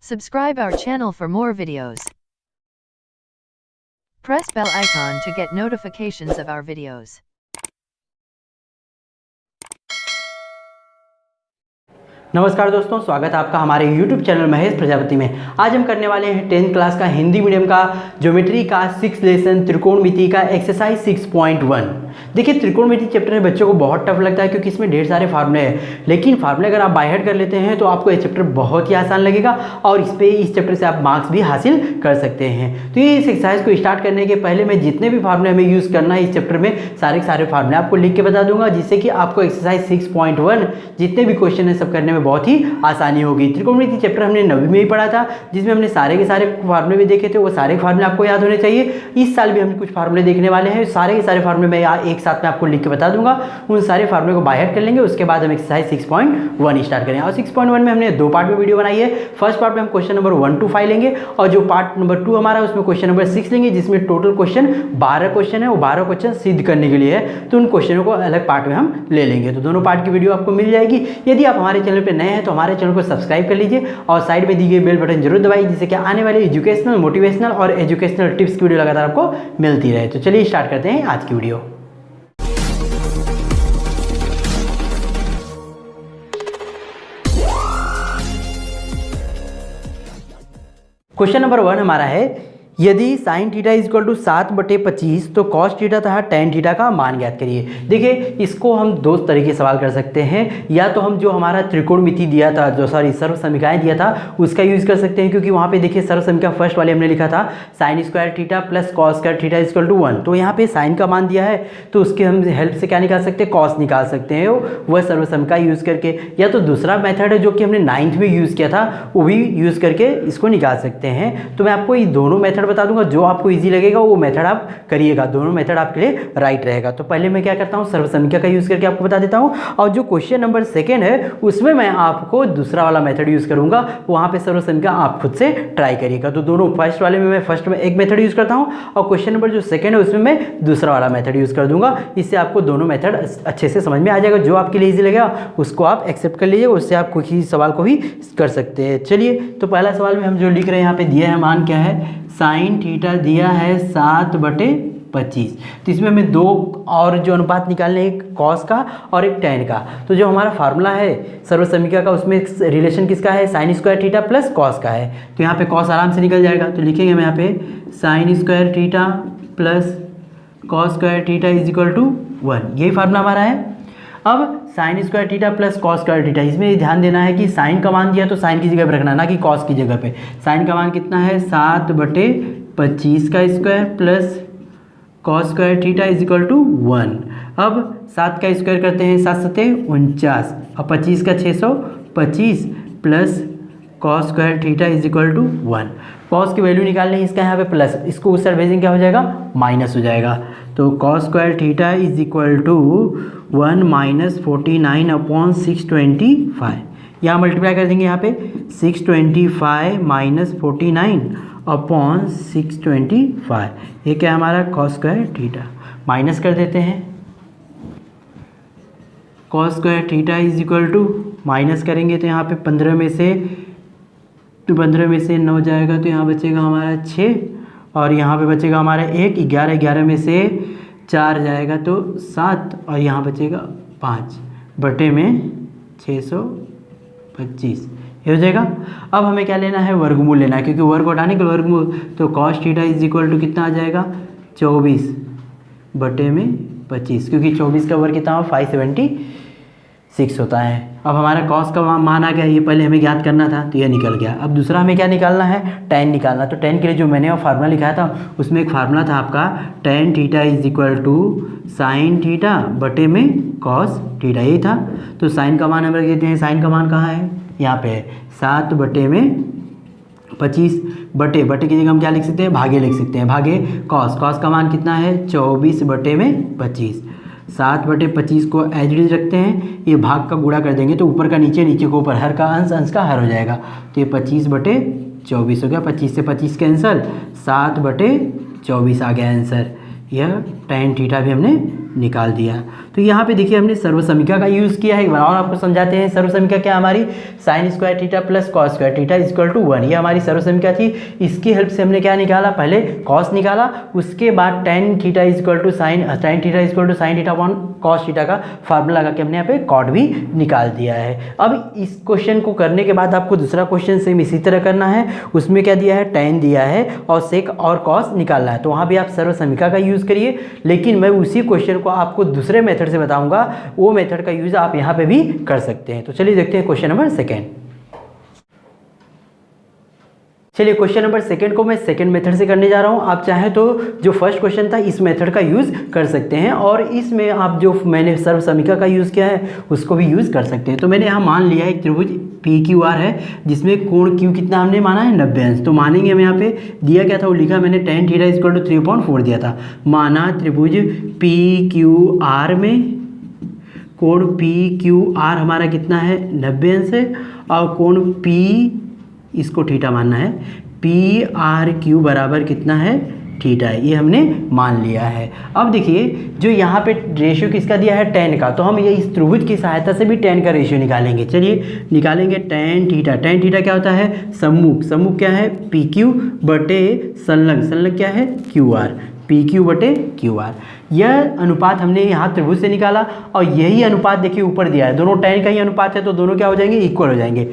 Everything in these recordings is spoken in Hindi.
Subscribe our channel for more videos. Press bell icon to get notifications of our videos. नमस्कार दोस्तों, स्वागत है आपका हमारे YouTube चैनल महेश प्रजापति में। आज हम करने वाले हैं 10th क्लास का हिंदी मीडियम का ज्योमेट्री का 6th लेसन त्रिकोणमिति का एक्सरसाइज 6.1। देखिए, त्रिकोणमिति चैप्टर में बच्चों को बहुत टफ लगता है क्योंकि इसमें ढेर सारे फार्मूले हैं, लेकिन फार्मूले अगर आप बाय हार्ट कर लेते हैं तो आपको ये चैप्टर बहुत ही आसान लगेगा और इस चैप्टर से आप मार्क्स भी हासिल कर सकते हैं। तो ये इस एक्सरसाइज को स्टार्ट करने के पहले मैं जितने भी फार्मूले हमें यूज़ करना है इस चैप्टर में सारे के सारे फार्मूले आपको लिख के बता दूंगा, जिससे कि आपको एक्सरसाइज 6.1 जितने भी क्वेश्चन है सब करने में बहुत ही आसानी होगी। त्रिकोणमिति चैप्टर हमने 9वीं में ही पढ़ा था, जिसमें हमने सारे के सारे फार्मूले भी देखे थे। वो सारे फार्मूले आपको याद होने चाहिए। इस साल भी हम कुछ फार्मूले देखने वाले हैं, सारे के सारे फार्मूले मैं एक साथ में आपको लिख के बता दूंगा। उन सारे फार्मूले को बाय हार्ट कर लेंगे, उसके बाद हम एक्सरसाइज 6.1 स्टार्ट करेंगे। और 6.1 में हमने 2 पार्ट में वीडियो बनाई है। फर्स्ट पार्ट में हम क्वेश्चन नंबर 1 to 5 लेंगे और जो पार्ट नंबर 2 हमारा उसमें क्वेश्चन नंबर 6 लेंगे, जिसमें टोटल क्वेश्चन 12 क्वेश्चन है। वो 12 क्वेश्चन सिद्ध करने के लिए है, तो उन क्वेश्चनों को अलग पार्ट में हम ले लेंगे। तो दोनों पार्ट की वीडियो आपको मिल जाएगी। यदि आप हमारे चैनल पर नए हैं तो हमारे चैनल को सब्सक्राइब कर लीजिए और साइड में दी गई बेल बटन जरूर दबाइए, जिससे कि आने वाले एजुकेशनल, मोटिवेशनल और एजुकेशनल टिप्स की वीडियो लगातार आपको मिलती रहे। तो चलिए स्टार्ट करते हैं आज की वीडियो। क्वेश्चन नंबर 1 हमारा है, यदि sine theta is equal to 7/25 तो कॉस थीटा तथा टेन थीटा का मान ज्ञात करिए। देखिए, इसको हम दो तरीके से सवाल कर सकते हैं। या तो हम जो हमारा त्रिकोणमिति दिया था, जो सर्व समीकरण दिया था, उसका यूज़ कर सकते हैं, क्योंकि वहाँ पे देखिए सर्व समीकरण फर्स्ट वाले हमने लिखा था sine square theta plus cos square theta is equal to 1। तो यहाँ पे साइन का मान दिया है तो उसके हम हेल्प से क्या निकाल सकते हैं, कॉस निकाल सकते हैं वह सर्व समीकरण यूज़ करके। या तो दूसरा मेथड है जो कि हमने 9th में यूज़ किया था, वो भी यूज़ करके इसको निकाल सकते हैं। तो मैं आपको ये दोनों मेथड बता दूंगा, जो आपको इजी लगेगा वो मेथड आप करिएगा। दोनों मेथड आपके लिए राइट रहेगा। तो पहले मैं क्या करता हूँ, सर्व समीकरण का यूज़ करके आपको बता देता हूँ, और जो क्वेश्चन नंबर 2 है उसमें मैं आपको दूसरा वाला मेथड यूज़ करूँगा। वहाँ पे सर्व समीकरण आप खुद से ट्राई करिएगा। तो दोनों फर्स्ट वाले में मैं फर्स्ट में एक मेथड यूज़ करता हूँ और क्वेश्चन नंबर जो 2 है उसमें मैं दूसरा वाला मेथड यूज़ कर दूँगा। इससे आपको दोनों मेथड अच्छे से समझ में आ जाएगा। जो आपके लिए ईजी लगेगा उसको आप एक्सेप्ट कर लीजिए, उससे आप किसी सवाल को भी कर सकते हैं। चलिए, तो पहला सवाल में हम जो लिख रहे हैं यहाँ पे दिया है मान क्या है, साइन थीटा दिया है 7/25। तो इसमें हमें 2 और जो अनुपात निकालने, एक कॉस का और एक टेन का। तो जो हमारा फार्मूला है सर्व समीकरण का, उसमें रिलेशन किसका है, sign square theta plus cos का है। तो यहाँ पे कॉस आराम से निकल जाएगा। तो लिखेंगे हम यहाँ पे sine square theta plus cos square theta is equal to 1। यही फार्मूला हमारा है। अब sine square theta plus cos square theta, इसमें ध्यान देना है कि साइन का मान दिया तो साइन की जगह पर रखना, ना कि कॉस की जगह पे। साइन का मान कितना है, 7/25 का square plus cos square theta is equal to 1। अब 7 का स्क्वायर करते हैं, 7 7 49 और 25 का 625 plus cos square theta is equal to 1। Cos की वैल्यू निकालनी है, इसका यहाँ पे प्लस, इसको उस साइड भेजेंगे क्या हो जाएगा, माइनस हो जाएगा। तो cos square theta is equal to 1 - 49/625। यहाँ मल्टीप्लाई कर देंगे, यहाँ पे 625 - 49/625। ये क्या है हमारा, कॉस स्क्वायर थीटा। माइनस कर देते हैं, cos square theta is equal to, minus करेंगे तो यहाँ पे 15 में से 9 जाएगा तो यहाँ बचेगा हमारा 6 और यहाँ पे बचेगा हमारा 1। 11 में से 4 जाएगा तो 7 और यहाँ बचेगा 5/625। ये हो जाएगा। अब हमें क्या लेना है, वर्गमूल लेना है, क्योंकि वर्ग हटाने के वर्गमूल। तो cos theta is equal to कितना आ जाएगा, 24/25, क्योंकि 24 का वर्ग कितना हो, 576 होता है। अब हमारा कॉस का मान आ गया, ये पहले हमें ज्ञात करना था तो ये निकल गया। अब दूसरा हमें क्या निकालना है, टेन निकालना। तो टेन के लिए जो मैंने वो फार्मूला लिखाया था उसमें एक फार्मूला था आपका, tan theta is equal to sine theta बटे में कॉस थीटा, यही था। तो साइन का मान हम रख देते हैं, साइन का मान कहाँ है, यहाँ पे है 7/25। बटे की जगह हम क्या लिख सकते हैं, भागे लिख सकते हैं, भागे कॉस का मान कितना है, 24/25। 7/25 को एज इट इज रखते हैं, ये भाग का गुणा कर देंगे तो ऊपर का नीचे, नीचे को ऊपर, हर का अंश का हर हो जाएगा। तो ये 25/24 हो गया। 25 से 25 कैंसल, 7/24 आ गया आंसर। यह tan थीटा भी हमने निकाल दिया। तो यहाँ पे देखिए हमने सर्वसमीका का यूज़ किया है। एक बार और आपको समझाते हैं। सर्वसमीका क्या हमारी sine square theta plus cos square theta equal to 1, ये हमारी सर्वसमीका थी। इसकी हेल्प से हमने क्या निकाला, पहले कॉस निकाला, उसके बाद tan theta equal to sine theta upon cos theta का फार्मूला लगा के हमने यहाँ पे कॉट भी निकाल दिया है। अब इस क्वेश्चन को करने के बाद आपको दूसरा क्वेश्चन सेम इसी तरह करना है। उसमें क्या दिया है, tan दिया है और सेक और कॉस निकालना है। तो वहाँ भी आप सर्वसमीका का यूज़ करिए, लेकिन मैं उसी क्वेश्चन को आपको दूसरे मेथड से बताऊंगा। वो मेथड का यूज़ आप यहाँ पे भी कर सकते हैं। तो चलिए देखते हैं क्वेश्चन नंबर सेकेंड। चलिए क्वेश्चन नंबर सेकंड को मैं सेकंड मेथड से करने जा रहा हूँ। आप चाहें तो जो फर्स्ट क्वेश्चन था इस मेथड का यूज़ कर सकते हैं, और इसमें आप जो मैंने सर्वसमीका का यूज़ किया है उसको भी यूज़ कर सकते हैं। तो मैंने यहाँ मान लिया है एक त्रिभुज PQR है, जिसमें कोण Q कितना हमने माना है 90 अंश। तो मानेंगे हम यहाँ पे दिया क्या था, वो लिखा मैंने tan थीटा इक्वल टू 3/4 दिया था। माना त्रिभुज PQR में कोण PQR हमारा कितना है 90 अंश है, और कोण P इसको थीटा मानना है, PRQ बराबर कितना है, थीटा है। ये हमने मान लिया है। अब देखिए जो यहाँ पे रेशियो किसका दिया है, tan का, तो हम ये इस त्रिभुज की सहायता से भी tan का रेशियो निकालेंगे। चलिए निकालेंगे tan थीटा। tan थीटा क्या होता है, सम्मुख। सम्मुख क्या है, PQ बटे संलग्न। संलग्न क्या है, QR। PQ बटे QR। यह अनुपात हमने यहाँ त्रिभुज से निकाला, और यही अनुपात देखिए ऊपर दिया है। दोनों tan का ही अनुपात है, तो दोनों क्या हो जाएंगे, इक्वल हो जाएंगे।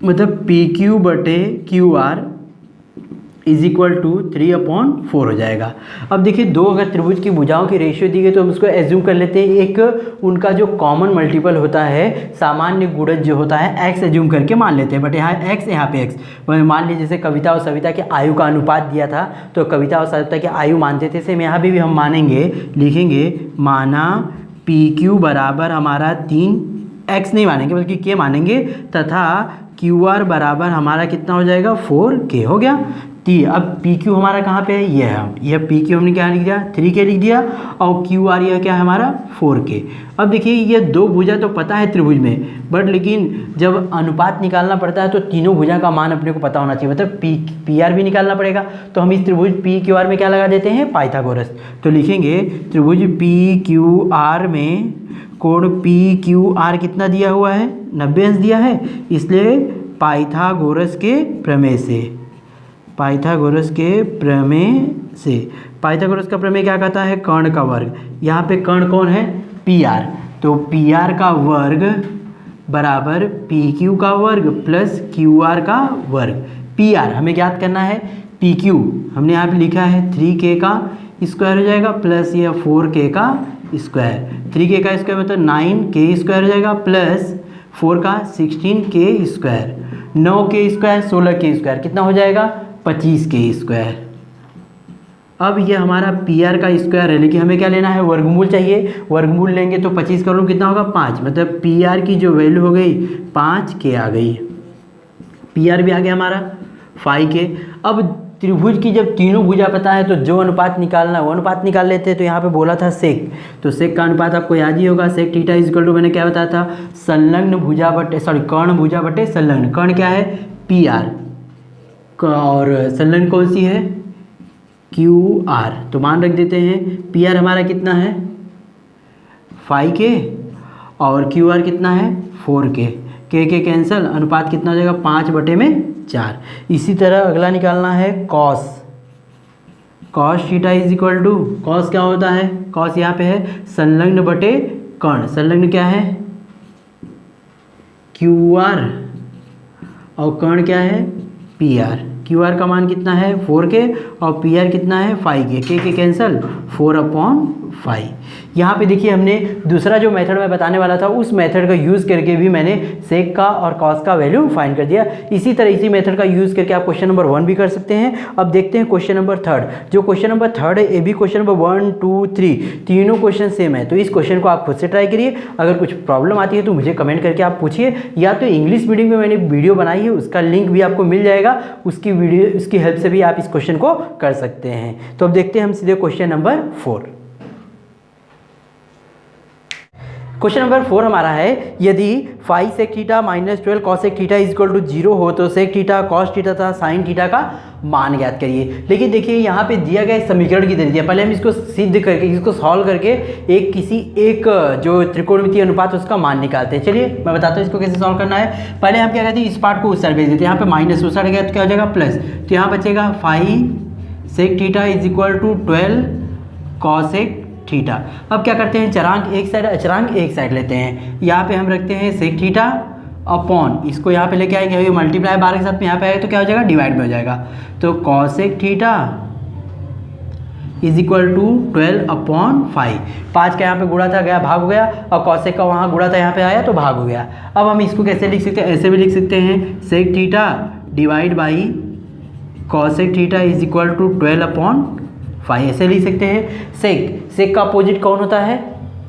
मतलब PQ बटे QR इज इक्वल टू 3/4 हो जाएगा। अब देखिए दो अगर त्रिभुज की भुजाओं की रेशियो दी गई तो हम उसको एज्यूम कर लेते हैं एक उनका जो कॉमन मल्टीपल होता है, सामान्य गुणज जो होता है, x एज्यूम करके मान लेते हैं। बट यहाँ x, यहाँ पे x। मान लीजिए जैसे कविता और सविता की आयु का अनुपात दिया था, तो कविता और सविता की आयु मानते थे, सेम यहाँ भी हम मानेंगे। लिखेंगे माना PQ बराबर हमारा 3x नहीं मानेंगे बल्कि k मानेंगे, तथा QR बराबर हमारा कितना हो जाएगा, 4k हो गया। अब PQ हमारा कहाँ पे है, यह PQ हमने क्या लिख दिया, 3k लिख दिया, और QR यह क्या है हमारा 4k। अब देखिए ये दो भुजा तो पता है त्रिभुज में, बट लेकिन जब अनुपात निकालना पड़ता है तो तीनों भुजा का मान अपने को पता होना चाहिए, मतलब PR भी निकालना पड़ेगा। तो हम इस त्रिभुज PQR में क्या लगा देते हैं, पाइथागोरस। तो लिखेंगे त्रिभुज PQR में कोण PQR कितना दिया हुआ है, 90 अंश दिया है, इसलिए पाइथागोरस के प्रमेय से, पाइथागोरस के प्रमेय से, पाइथागोरस का प्रमेय क्या कहता है, कर्ण का वर्ग। यहाँ पे कर्ण कौन है, PR। तो PR का वर्ग बराबर PQ का वर्ग प्लस QR का वर्ग। PR हमें ज्ञात करना है, PQ हमने यहाँ पे लिखा है 3k का स्क्वायर हो जाएगा प्लस ये 4k का स्क्वायर। 3k का स्क्वायर मतलब 9k स्क्वायर हो जाएगा, प्लस 4 का 16k square, 9k square 16k square कितना हो जाएगा, 25k स्क्वायर। अब ये हमारा PR का स्क्वायर है, लेकिन हमें क्या लेना है, वर्गमूल चाहिए। वर्गमूल लेंगे तो 25 का वर्गमूल कितना होगा, 5। मतलब PR की जो वैल्यू हो गई 5k आ गई। PR भी आ गया हमारा 5k। अब त्रिभुज की जब तीनों भुजा पता है तो जो अनुपात निकालना वो अनुपात निकाल लेते हैं। तो यहाँ पे बोला था सेक, तो सेक का अनुपात आपको याद ही होगा, sec theta is equal to, मैंने क्या बताया था, संलग्न भुजा बटे कर्ण भुजा बटे संलग्न। कर्ण क्या है, PR, और संलग्न कौन सी है, QR। तो मान रख देते हैं PR हमारा कितना है 5k और QR कितना है 4k। के कैंसिल, अनुपात कितना हो जाएगा 5/4। इसी तरह अगला निकालना है cos. Cos theta is equal to, cos क्या होता है, कॉस यहाँ पे है संलग्न बटे कर्ण। संलग्न क्या है QR और कर्ण क्या है PR। QR का मान कितना है 4k और PR कितना है 5k। के कैंसिल, 4/5। यहाँ पे देखिए हमने दूसरा जो मेथड मैं बताने वाला था उस मेथड का यूज़ करके भी मैंने सेक का और कॉस का वैल्यू फाइंड कर दिया। इसी तरह इसी मेथड का यूज़ करके आप क्वेश्चन नंबर 1 भी कर सकते हैं। अब देखते हैं क्वेश्चन नंबर 3। जो क्वेश्चन नंबर 3 है, ये भी क्वेश्चन नंबर 1, 2, 3 तीनों क्वेश्चन सेम है। तो इस क्वेश्चन को आप खुद से ट्राई करिए। अगर कुछ प्रॉब्लम आती है तो मुझे कमेंट करके आप पूछिए, या तो इंग्लिश मीडियम में मैंने वीडियो बनाई है, उसका लिंक भी आपको मिल जाएगा, उसकी वीडियो, उसकी हेल्प से भी आप इस क्वेश्चन को कर सकते हैं। तो अब देखते हैं हम सीधे क्वेश्चन नंबर 4। क्वेश्चन नंबर 4 हमारा है यदि five sec theta minus 12 cosec theta is equal to 0 हो तो सेक थीटा कॉस थीटा तथा साइन थीटा का मान ज्ञात करिए। लेकिन देखिए यहाँ पे दिया गया समीकरण की तरह दिया, पहले हम इसको सिद्ध करके इसको सॉल्व करके एक जो त्रिकोणमितीय अनुपात उसका मान निकालते हैं। चलिए मैं बताता हूँ इसको कैसे सॉल्व करना है। पहले हम क्या कहते हैं, इस पार्ट को उस साइड भेज देते हैं, यहाँ पे माइनस उस साइड गया तो क्या हो जाएगा प्लस, तो यहाँ बचेगा five sec theta is equal to 12 cosec theta. अब क्या करते हैं, चरांक एक साइड अचरांक एक साइड लेते हैं, यहाँ पे हम रखते हैं सेक थीटा अपॉन, इसको यहाँ पे लेके आएंगे मल्टीप्लाई 12 के साथ में यहाँ पे आएगा तो क्या हो जाएगा डिवाइड में हो जाएगा, तो cosec theta is equal to 12 upon 5। 5 का यहाँ पे गुणा था गया भाग हो गया, और कॉसेक का वहाँ गुणा था यहाँ पे आया तो भाग हो गया। अब हम इसको कैसे लिख सकते हैं, ऐसे भी लिख सकते हैं sec theta divide by cosec theta is equal to 12 upon 5, ऐसे लिख सकते हैं। सेक का अपोजिट कौन होता है,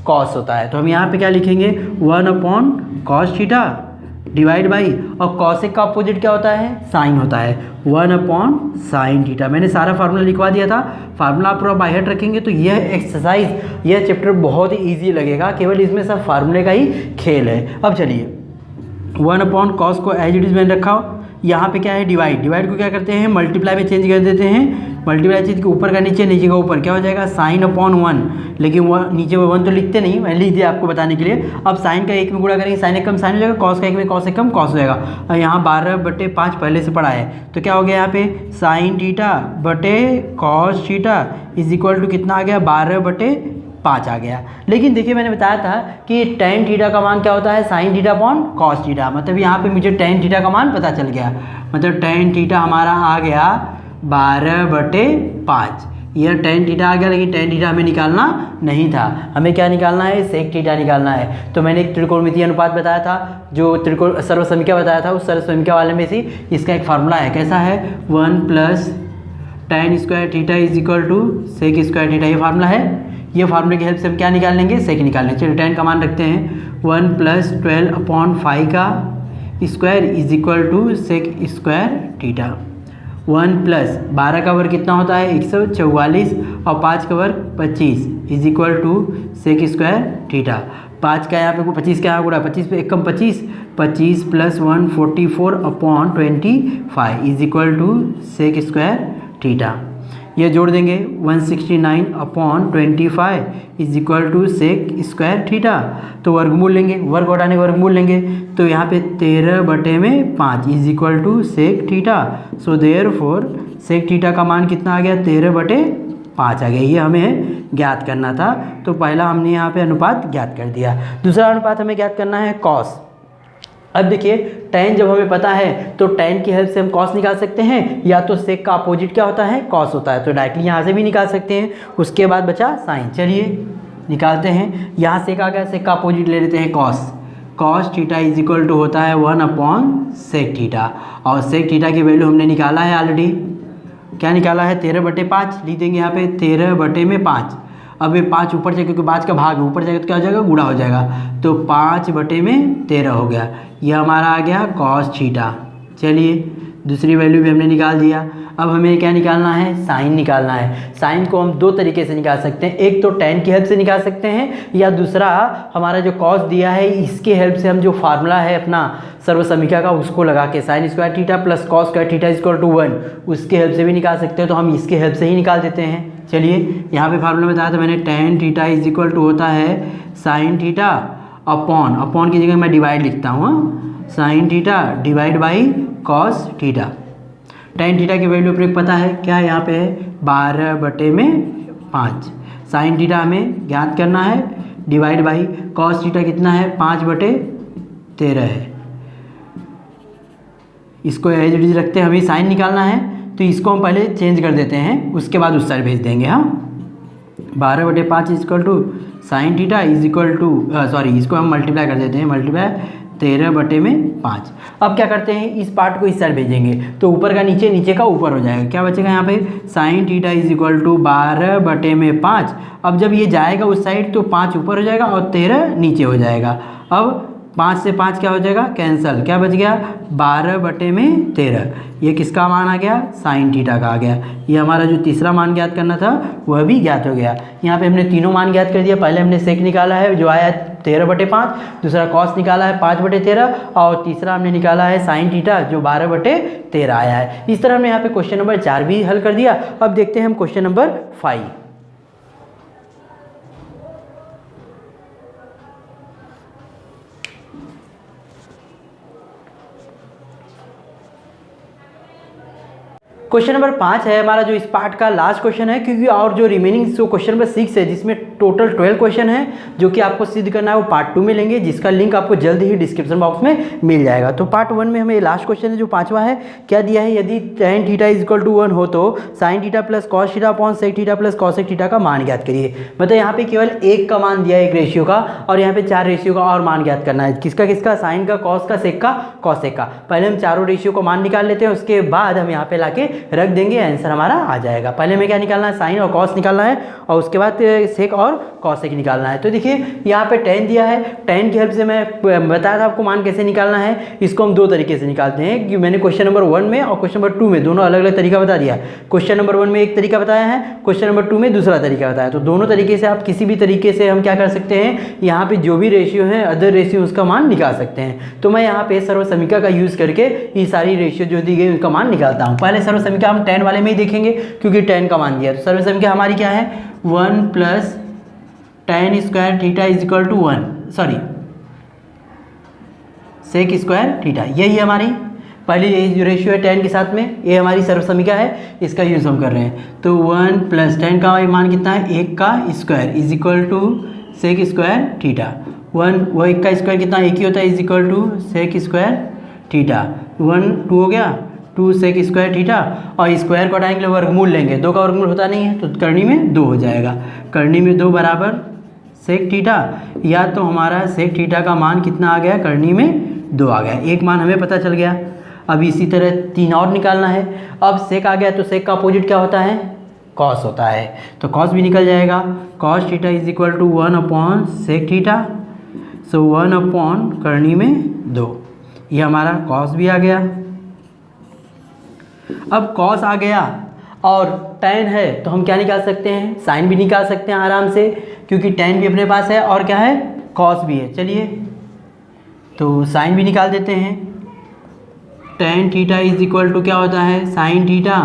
कॉस होता है, तो हम यहाँ पे क्या लिखेंगे 1 upon cos theta divide by, और कॉसेक का अपोजिट क्या होता है, साइन होता है, 1 अपॉन साइन थीटा। मैंने सारा फार्मूला लिखवा दिया था, फार्मूला आप पूरा बाय हार्ट रखेंगे तो यह एक्सरसाइज यह चैप्टर बहुत ही ईजी लगेगा, केवल इसमें सब फार्मूले का ही खेल है। अब चलिए 1 अपॉन कॉस को एज इट इज मैंने रखा, यहाँ पे क्या है डिवाइड को क्या करते हैं मल्टीप्लाई में चेंज कर देते हैं, मल्टीप्लाई चीज के ऊपर का नीचे नीचे का ऊपर क्या हो जाएगा साइन अपॉन 1, लेकिन वह नीचे 1 तो लिखते नहीं, मैंने लिख दिया आपको बताने के लिए। अब साइन का एक में गुणा करेंगे साइन एक कम साइन हो जाएगा, कॉस का एक में कॉस एक कम कॉस हो जाएगा, और यहाँ 12/5 पहले से पढ़ा है तो क्या हो गया यहाँ पे साइन थीटा बटे cos theta is equal to कितना आ गया 12/5 आ गया। लेकिन देखिए मैंने बताया था कि tan थीटा का मान क्या होता है sign theta upon cos theta, मतलब यहाँ पे मुझे tan थीटा का मान पता चल गया, मतलब tan थीटा हमारा आ गया 12/5। यह tan थीटा आ गया, लेकिन tan थीटा हमें निकालना नहीं था, हमें क्या निकालना है सेक थीटा निकालना है। तो मैंने एक त्रिकोणमितीय अनुपात बताया था, जो त्रिकोण सर्वसमीका बताया था, उस सर्वसमीका वाले में से इसका एक फार्मूला है, कैसा है 1 plus tan square theta is equal to sec square theta, ये फार्मूला है। ये फार्मूले की हेल्प से हम क्या निकाल लेंगे सेक निकाल लेंगे। चलिए tan का मान रखते हैं 1 प्लस 12 अपॉन 5 का square is equal to sec square theta. 1 plus 12 का वर्ग कितना होता है 144, और 5 का वर्ग 25 is equal to sec square theta. 5 का यहाँ पे 25 का यहाँ गुणा 25 पे एक कम 25 plus 1 44 upon 25 is equal to sec square theta. ये जोड़ देंगे 169 upon 25 is equal to sec square theta, तो वर्गमूल लेंगे, वर्ग हटाने का वर्गमूल लेंगे, तो यहाँ पे 13/5 is equal to sec theta. So therefore sec theta का मान कितना आ गया 13/5 आ गया, ये हमें ज्ञात करना था। तो पहला हमने यहाँ पे अनुपात ज्ञात कर दिया। दूसरा अनुपात हमें ज्ञात करना है कॉस। अब देखिए tan जब हमें पता है तो tan की हेल्प से हम कॉस निकाल सकते हैं, या तो सेक का अपोजिट क्या होता है कॉस होता है, तो डायरेक्टली यहाँ से भी निकाल सकते हैं। उसके बाद बचा साइन, चलिए निकालते हैं। यहाँ सेक आ गया, सेक का अपोजिट ले लेते हैं cos theta is equal to होता है 1 अपॉन सेक थीटा, और सेक थीटा की वैल्यू हमने निकाला है ऑलरेडी, क्या निकाला है 13/5, लिख देंगे यहाँ पे 13/5। अब ये 5 ऊपर जाए क्योंकि 5 का भाग ऊपर जाएगा तो क्या हो जाएगा गुणा हो जाएगा, तो 5/13 हो गया, यह हमारा आ गया कॉस थीटा। चलिए दूसरी वैल्यू भी हमने निकाल दिया। अब हमें क्या निकालना है साइन निकालना है। साइन को हम दो तरीके से निकाल सकते हैं, एक तो tan की हेल्प से निकाल सकते हैं, या दूसरा हमारा जो कॉस दिया है इसके हेल्प से हम जो फार्मूला है अपना सर्वसमीका का उसको लगा के sine square theta plus cos square theta is equal to 1 उसके हेल्प से भी निकाल सकते हैं, तो हम इसके हेल्प से ही निकाल देते हैं। चलिए यहाँ पे फार्मूला बताया था मैंने tan theta is equal to होता है साइन थीटा अपॉन की जगह मैं डिवाइड लिखता हूँ, sine theta divide by cos theta. tan theta की वैल्यू अपने पता है क्या है, यहाँ पे है 12/5। साइन थीटा हमें ज्ञात करना है, डिवाइड बाई कॉस थीटा कितना है 5/13 है। इसको एज इट इज रखते हैं, हमें साइन निकालना है तो इसको हम पहले चेंज कर देते हैं, उसके बाद उस साइड भेज देंगे। हाँ 12/5 is equal to sine theta is equal to इसको हम मल्टीप्लाई कर देते हैं, मल्टीप्लाई 13/5। अब क्या करते हैं इस पार्ट को इस साइड भेजेंगे, तो ऊपर का नीचे नीचे का ऊपर हो जाएगा, क्या बचेगा यहाँ पे sine theta is equal to 12/5। अब जब ये जाएगा उस साइड तो 5 ऊपर हो जाएगा और 13 नीचे हो जाएगा। अब 5 से 5 क्या हो जाएगा, कैंसल, क्या बच गया 12/13। ये किसका मान आ गया, साइन थीटा का आ गया। ये हमारा जो तीसरा मान ज्ञात करना था वह भी ज्ञात हो गया। यहाँ पे हमने तीनों मान ज्ञात कर दिया। पहले हमने सेक निकाला है जो आया 13/5, दूसरा कॉस निकाला है 5/13 और तीसरा हमने निकाला है साइन थीटा जो 12/13 आया है। इस तरह हमने यहाँ पे क्वेश्चन नंबर 4 भी हल कर दिया। अब देखते हैं हम क्वेश्चन नंबर 5। क्वेश्चन नंबर 5 है हमारा जो इस पार्ट का लास्ट क्वेश्चन है, क्योंकि और जो रिमेनिंग जो क्वेश्चन नंबर 6 है जिसमें टोटल 12 क्वेश्चन है जो कि आपको सिद्ध करना है, वो पार्ट 2 में लेंगे, जिसका लिंक आपको जल्द ही डिस्क्रिप्शन बॉक्स में मिल जाएगा। तो पार्ट 1 में हमें लास्ट क्वेश्चन है जो 5वां है, क्या दिया है, यदि tan थीटा = 1 हो तो sine theta plus cos theta upon sec theta plus cosec theta का मान ज्ञात करिए। मतलब यहाँ पे केवल एक का मान दिया है, एक रेशियो का, और यहाँ पे 4 रेशियो का और मान ज्ञात करना है। किसका किसका, साइन का, कॉस का, सेक का, कॉसेक का। पहले हम चारों रेशियो को मान निकाल लेते हैं, उसके बाद हम यहाँ पे लाके रख देंगे, आंसर हमारा आ जाएगा। पहले हमें क्या निकालना है, साइन और कॉस निकालना है, और उसके बाद सेक और कॉसेक निकालना है। तो देखिए यहाँ पे tan दिया है, tan की हेल्प से मैं बताया था आपको मान कैसे निकालना है। इसको हम 2 तरीके से निकालते हैं, कि मैंने क्वेश्चन नंबर 1 में और क्वेश्चन नंबर 2 में दोनों अलग अलग तरीका बता दिया। क्वेश्चन नंबर 1 में एक तरीका बताया है, क्वेश्चन नंबर 2 में दूसरा तरीका बताया। तो दोनों तरीके से आप किसी भी तरीके से हम क्या कर सकते हैं, यहाँ पे जो भी रेशियो है अदर रेशियो उसका मान निकाल सकते हैं। तो मैं यहाँ पे सर्वसमीका का यूज़ करके ये सारी रेशियो जो दी गई उनका मान निकालता हूँ। पहले सर्वसमीका हम tan वाले में ही देखेंगे, क्योंकि tan का मान दिया। तो सर्वसमीका हमारी क्या है, 1 + tan square theta = 1, sorry sec square theta, यही हमारी पहली यही जो रेशियो है tan के साथ में, ये हमारी सर्वसमीका है, इसका यूज़ हम कर रहे हैं। तो 1 + tan का मान कितना है, 1 का स्क्वायर = सेक स्क्वायर थीटा। 1 वो 1 का स्क्वायर कितना, 1 ही होता है, = सेक स्क्वायर थीटा। 1 2 हो गया, 2 सेक स्क्वायर थीटा, और स्क्वायर को हटाने के लिए वर्गमूल लेंगे। 2 का वर्गमूल होता नहीं है, तो करनी में 2 हो जाएगा। करनी में 2 बराबर सेक थीटा, या तो हमारा सेक थीटा का मान कितना आ गया, करनी में 2 आ गया। एक मान हमें पता चल गया। अब इसी तरह 3 और निकालना है। अब सेक आ गया, तो सेक का अपोजिट क्या होता है, कॉस होता है, तो कॉस भी निकल जाएगा। कॉस थीटा = 1 सेक थीटा, सो 1 करनी में 2, ये हमारा कॉस भी आ गया। अब कॉस आ गया और tan है, तो हम क्या निकाल सकते हैं, साइन भी निकाल सकते हैं आराम से, क्योंकि tan भी अपने पास है और क्या है, कॉस भी है। चलिए तो साइन भी निकाल देते हैं। tan थीटा = क्या होता है, साइन थीटा,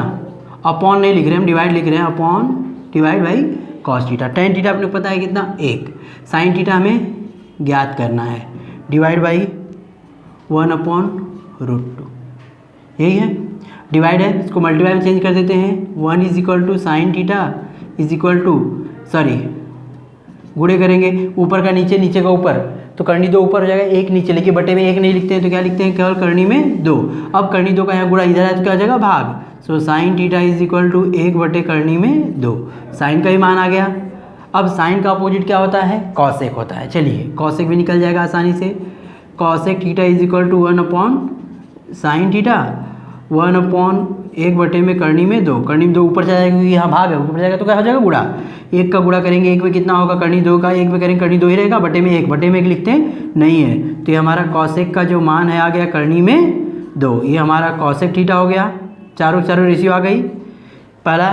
अपॉन नहीं लिख रहे हम, डिवाइड लिख रहे हैं, upon divide by cos theta. tan theta अपने को पता है कितना, 1, साइन थीटा हमें ज्ञात करना है, डिवाइड बाई 1/√2, यही है। डिवाइड है, इसको मल्टीप्लाई में चेंज कर देते हैं। 1 = साइन थीटा सॉरी गुणे करेंगे, ऊपर का नीचे, नीचे का ऊपर, तो करनी 2 ऊपर हो जाएगा, 1 नीचे, लेकिन बटे में 1 नहीं लिखते हैं, तो क्या लिखते हैं, केवल करनी में 2। अब करनी 2 का यहाँ गुणा इधर है, तो क्या हो जाएगा, भाग। सो साइन थीटा = 1 करनी में 2, साइन का ही मान आ गया। अब साइन का अपोजिट क्या होता है, कॉसेक होता है। चलिए कॉसेक भी निकल जाएगा आसानी से। कॉसेक थीटा = 1 साइन थीटा, 1/1 में करनी में 2, करनी में 2 ऊपर जाएगा, क्योंकि यहाँ भाग है, ऊपर जाएगा तो क्या हो जाएगा, गुणा। 1 का गुणा करेंगे, 1 में कितना होगा, करनी 2 का, 1 में करेंगे करनी 2 ही रहेगा, बटे में 1 लिखते नहीं है। तो ये हमारा कॉसेक का जो मान है आ गया करनी में 2, ये हमारा कॉसेक थीटा हो गया। चारों रेशियो आ गई। पहला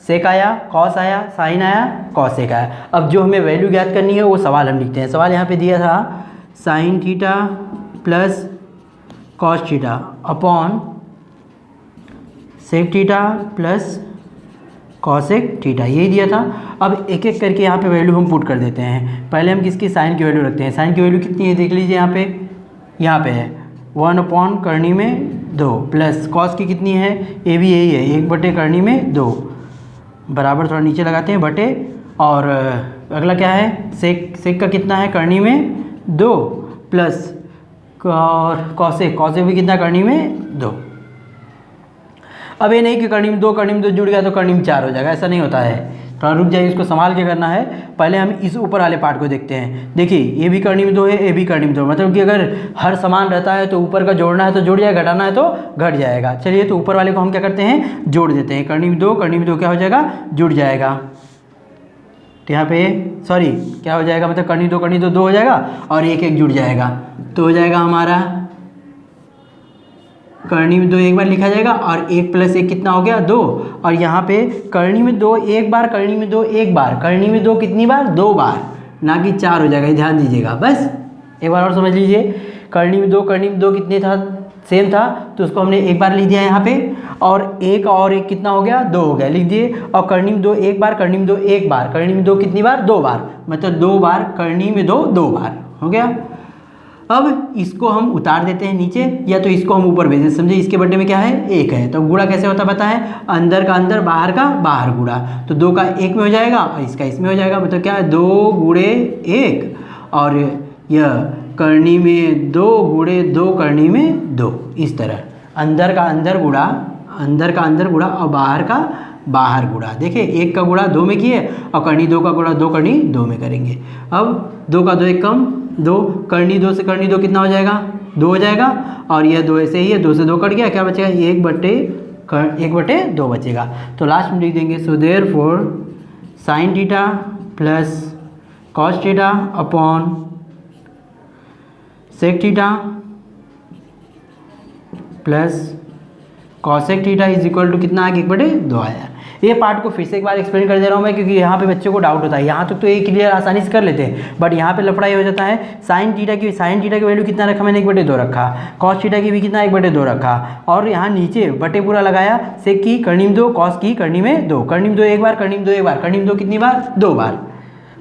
सेक आया, कॉस आया, साइन आया, कॉसेक आया। अब जो हमें वैल्यू ज्ञात करनी है वो सवाल हम लिखते हैं। सवाल यहाँ पे दिया था, sine theta plus cos theta upon sec theta plus cosec theta, यही दिया था। अब एक एक करके यहाँ पे वैल्यू हम पुट कर देते हैं। पहले हम किसकी, साइन की वैल्यू रखते हैं। साइन की वैल्यू कितनी है, देख लीजिए यहाँ पे है 1 करनी में 2, प्लस कॉस की कितनी है, ये भी यही है, 1 करनी में 2, बराबर थोड़ा नीचे लगाते हैं बटे। और अगला क्या है, सेक का कितना है, करनी में 2, प्लस और कॉसेक भी कितना, करनी में 2। अब ये नहीं कि करनी में 2 जुड़ गया तो करनी में 4 हो जाएगा, ऐसा नहीं होता है। थोड़ा रुक जाइए, इसको संभाल के करना है। पहले हम इस ऊपर वाले पार्ट को देखते हैं। देखिए ये भी करनी में 2 है, ये भी करनी में 2, मतलब कि अगर हर समान रहता है तो ऊपर का जोड़ना है तो जुड़ जाएगा, घटाना है तो घट जाएगा। चलिए तो ऊपर वाले को हम क्या करते हैं, जोड़ देते हैं। करनी में 2 क्या हो जाएगा, जुड़ जाएगा। तो यहाँ पे सॉरी क्या हो जाएगा, मतलब कर्णी दो हो जाएगा और एक एक जुड़ जाएगा, तो हो जाएगा हमारा कर्णी में 2 एक बार लिखा जाएगा और 1 + 1 कितना हो गया 2। और यहाँ पे कर्णी में 2 एक बार, कर्णी में 2 एक बार, कर्णी में 2 कितनी बार 2 बार, ना कि 4 हो जाएगा, ध्यान दीजिएगा। बस एक बार और समझ लीजिए, कर्णी में 2 कितने था, सेम था, तो उसको हमने एक बार लिख दिया यहाँ पे, और एक कितना हो गया 2 हो गया, लिख दिए। और कर्णी में 2 एक बार, कर्णी में 2 एक बार, कर्णी में 2 कितनी बार 2 बार, मतलब 2 बार कर्णी में 2 बार हो गया। अब इसको हम उतार देते हैं नीचे, या तो इसको हम ऊपर भेज देते, समझे इसके बटे में क्या है 1 है, तो गुणा कैसे होता पता है, अंदर का अंदर बाहर का बाहर गुणा, तो 2 का 1 में हो जाएगा और इसका इसमें हो जाएगा, मतलब क्या है 2 × 1, और यह कर्णी में 2 × 2 कर्णी में 2, इस तरह अंदर का अंदर गुणा और बाहर का बाहर गुणा। देखिए 1 का गुणा 2 में किए और कर्णी 2 का गुणा 2 कर्णी 2 में करेंगे। अब 2 का 2 एक कम 2, कर्णी 2 से कर्णी 2 कितना हो जाएगा 2 हो जाएगा, और यह 2 ऐसे ही है, 2 से 2 कट गया, क्या बचेगा 1/2 बचेगा। तो लास्ट में लिख देंगे so therefore sin theta plus cos theta upon sec theta plus cosec theta is equal to कितना आया 1/2 आया। ये पार्ट को फिर से एक बार एक्सप्लेन कर दे रहा हूँ मैं, क्योंकि यहाँ पे बच्चों को डाउट होता है, यहाँ तक तो ये क्लियर आसानी से कर लेते हैं, बट यहाँ पे लफड़ा ये हो जाता है। साइन थीटा की वैल्यू कितना रखा मैंने 1/2 रखा, cos थीटा की भी कितना 1/2 रखा, और यहाँ नीचे बटे पूरा लगाया, sec की कर्णी में 2, cos की कर्णी में 2, कर्णी में 2 एक बार, कर्णी में 2 एक बार, कर्णी में 2 कितनी बार 2 बार,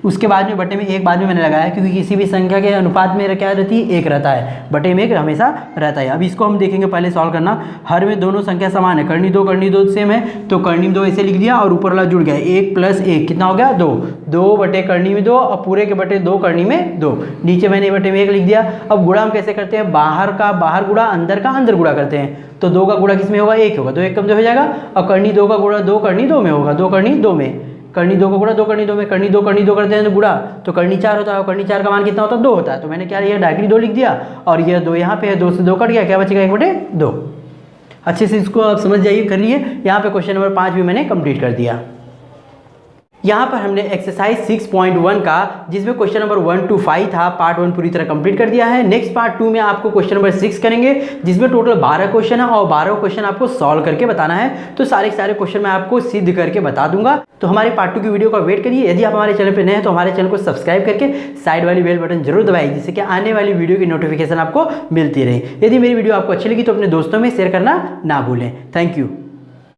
उसके बाद में बटे में 1 बाद में मैंने लगाया, क्योंकि किसी भी संख्या के अनुपात में क्या रहती है 1 रहता है, बटे में 1 हमेशा रहता है। अब इसको हम देखेंगे, पहले सॉल्व करना। हर में दोनों संख्या समान है, कर्णी 2 सेम है, तो कर्णी में 2 ऐसे लिख दिया और ऊपर वाला जुड़ गया, 1 + 1 कितना हो गया 2 बटे कर्णी में 2 और पूरे के बटे 2 कर्णी में 2, नीचे मैंने बटे में 1 लिख दिया। अब गुणा हम कैसे करते हैं, बाहर का बाहर गुणा अंदर का अंदर गुणा करते हैं, तो 2 का गुणा किस में होगा 1 होगा, 2 1 कम 2 हो जाएगा, और कर्णी 2 का गुणा 2 कर्णी 2 में होगा, 2 कर्णी 2 में, कर्णी 2 का गुणा 2 कर्णी 2 में, कर्णी 2 करते हैं तो गुणा, तो कर्णी 4 होता है, और कर्णी 4 का मान कितना होता है 2 होता है, तो मैंने क्या लिया डायरेक्टली 2 लिख दिया, और यह 2 यहाँ पे है, 2 से 2 कट गया, क्या बचेगा 1/2। अच्छे से इसको आप समझ जाइए, कर लिए। यहाँ पे क्वेश्चन नंबर 5 भी मैंने कंप्लीट कर दिया। यहाँ पर हमने एक्सरसाइज 6.1 का, जिसमें क्वेश्चन नंबर 1 to 5 था, पार्ट 1 पूरी तरह कंप्लीट कर दिया है। नेक्स्ट पार्ट 2 में आपको क्वेश्चन नंबर 6 करेंगे, जिसमें टोटल 12 क्वेश्चन है और 12 क्वेश्चन आपको सॉल्व करके बताना है। तो सारे क्वेश्चन मैं आपको सिद्ध करके बता दूंगा। तो हमारे पार्ट 2 की वीडियो का वेट करिए। यदि आप हमारे चैनल पर नए हैं तो हमारे चैनल को सब्सक्राइब करके साइड वाली बेल बटन जरूर दबाइए, जिससे कि आने वाली वीडियो की नोटिफिकेशन आपको मिलती रहे। यदि मेरी वीडियो आपको अच्छी लगी तो अपने दोस्तों में शेयर करना ना भूलें। Thank you.